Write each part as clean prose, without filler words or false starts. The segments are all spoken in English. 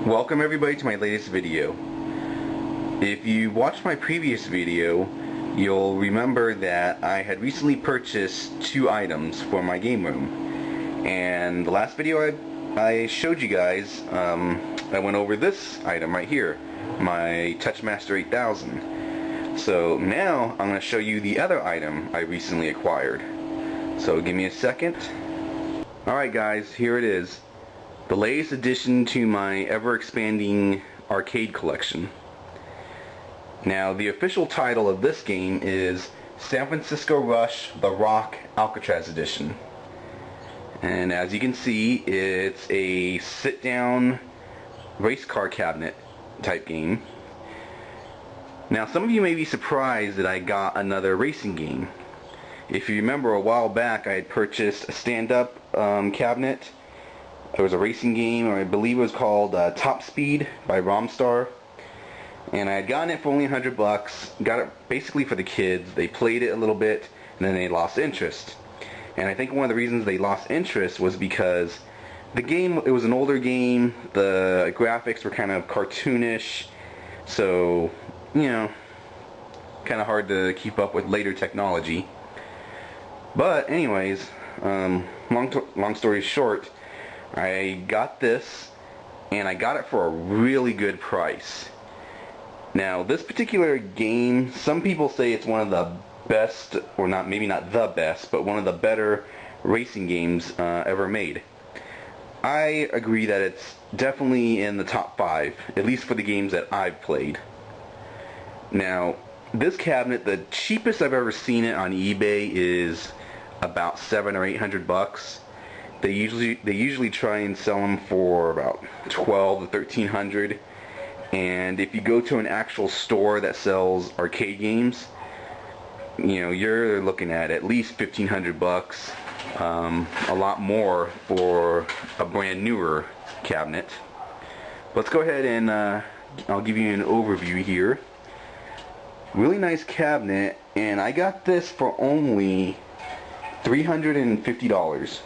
Welcome everybody to my latest video. If you watched my previous video, you'll remember that I had recently purchased 2 items for my game room. And the last video I showed you guys, I went over this item right here, my Touchmaster 8000. So now I'm going to show you the other item I recently acquired. So give me a second. Alright guys, here it is. The latest addition to my ever-expanding arcade collection. Now, the official title of this game is San Francisco Rush The Rock Alcatraz Edition. And as you can see, it's a sit-down race car cabinet type game. Now, some of you may be surprised that I got another racing game. If you remember, a while back I had purchased a stand-up cabinet. It was a racing game, or I believe it was called Top Speed by Romstar. And I had gotten it for only $100. Got it basically for the kids. They played it a little bit, and then they lost interest. And I think one of the reasons they lost interest was because the game, it was an older game. The graphics were kind of cartoonish. So, you know, kind of hard to keep up with later technology. But anyways, long story short, I got this, and I got it for a really good price. Now, this particular game, some people say it's one of the best, or not, maybe not the best, but one of the better racing games ever made. I agree that it's definitely in the top 5, at least for the games that I've played. Now, this cabinet, the cheapest I've ever seen it on eBay is about $700 or $800. They usually try and sell them for about $1,200 to $1,300, and if you go to an actual store that sells arcade games, you know, you're looking at least $1,500, a lot more for a brand newer cabinet. Let's go ahead and I'll give you an overview here. Really nice cabinet, and I got this for only $350.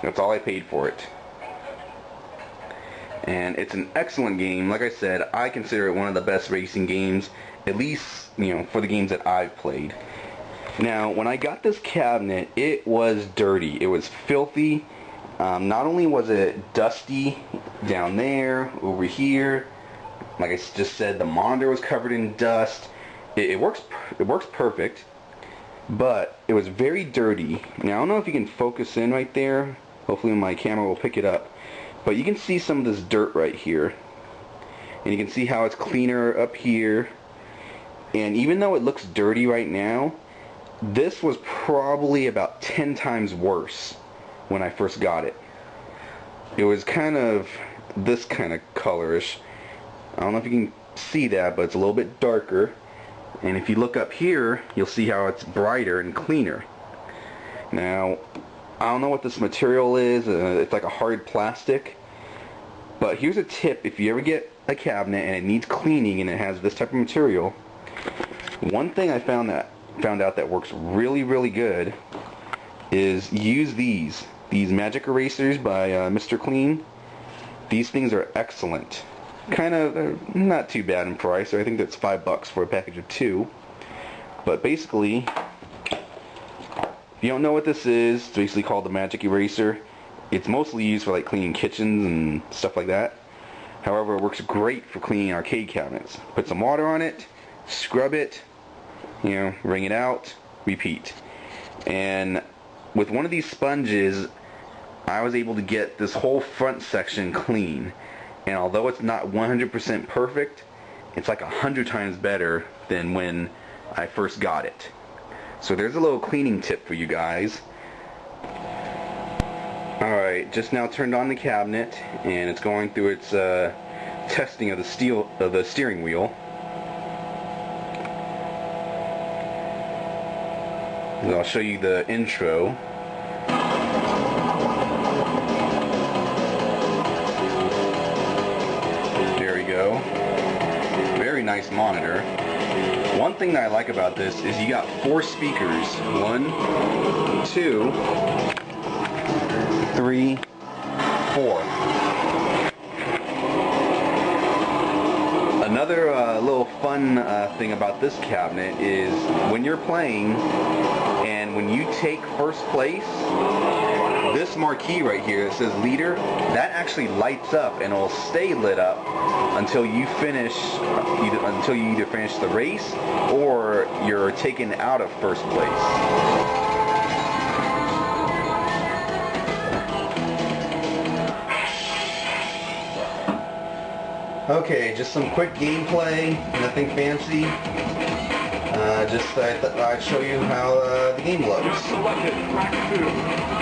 That's all I paid for it. And it's an excellent game. Like I said, I consider it one of the best racing games, at least, you know, for the games that I've played. Now, when I got this cabinet, it was dirty. It was filthy. Not only was it dusty down there, over here, like I just said, the monitor was covered in dust. It works perfect, but it was very dirty. Now, I don't know if you can focus in right there. Hopefully my camera will pick it up. But you can see some of this dirt right here. And you can see how it's cleaner up here. And even though it looks dirty right now, this was probably about 10 times worse when I first got it. It was kind of this kind of colorish. I don't know if you can see that, but it's a little bit darker. And if you look up here, you'll see how it's brighter and cleaner. Now, I don't know what this material is. It's like a hard plastic. But here's a tip: if you ever get a cabinet and it needs cleaning and it has this type of material, one thing I found out that works really, really good is use these magic erasers by Mr. Clean. These things are excellent. Kind of not too bad in price. I think that's $5 for a package of 2. But basically, if you don't know what this is, it's basically called the magic eraser. It's mostly used for like cleaning kitchens and stuff like that. However, it works great for cleaning arcade cabinets. Put some water on it, scrub it, you know, wring it out, repeat. And with one of these sponges, I was able to get this whole front section clean. And although it's not 100% perfect, it's like 100 times better than when I first got it. So there's a little cleaning tip for you guys. Alright, just now turned on the cabinet, and it's going through its testing of the steering wheel. And I'll show you the intro. There we go. Very nice monitor. One thing that I like about this is you got 4 speakers. 1, 2, 3, 4. fun thing about this cabinet is when you're playing and when you take first place, this marquee right here that says leader, that actually lights up and it'll stay lit up until you finish, until you either finish the race or you're taken out of first place. Okay, just some quick gameplay, nothing fancy. Just I thought I'd show you how the game looks. Selected track 2.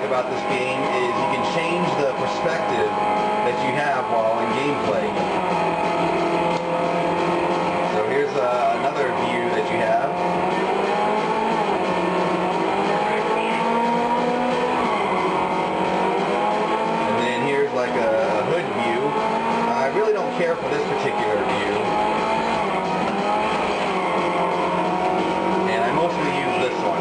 About this game is you can change the perspective that you have while in gameplay. So here's another view that you have. And then here's like a hood view. I really don't care for this particular view. And I mostly use this one.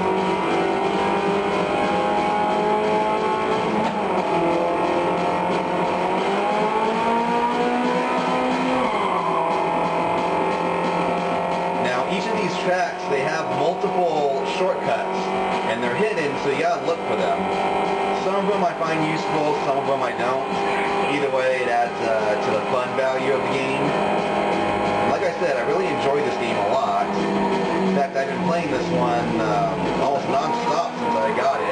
Tracks, they have multiple shortcuts and they're hidden, so you gotta look for them. Some of them I find useful, some of them I don't. Either way, it adds to the fun value of the game. Like I said, I really enjoy this game a lot. In fact, I've been playing this one almost non-stop since I got it.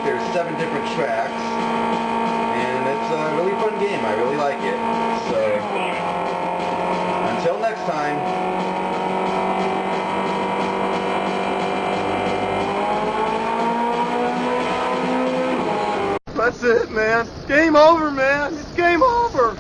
There's 7 different tracks, and it's a really fun game. I really like it. So, until next time. That's it, man. Game over, man. It's game over.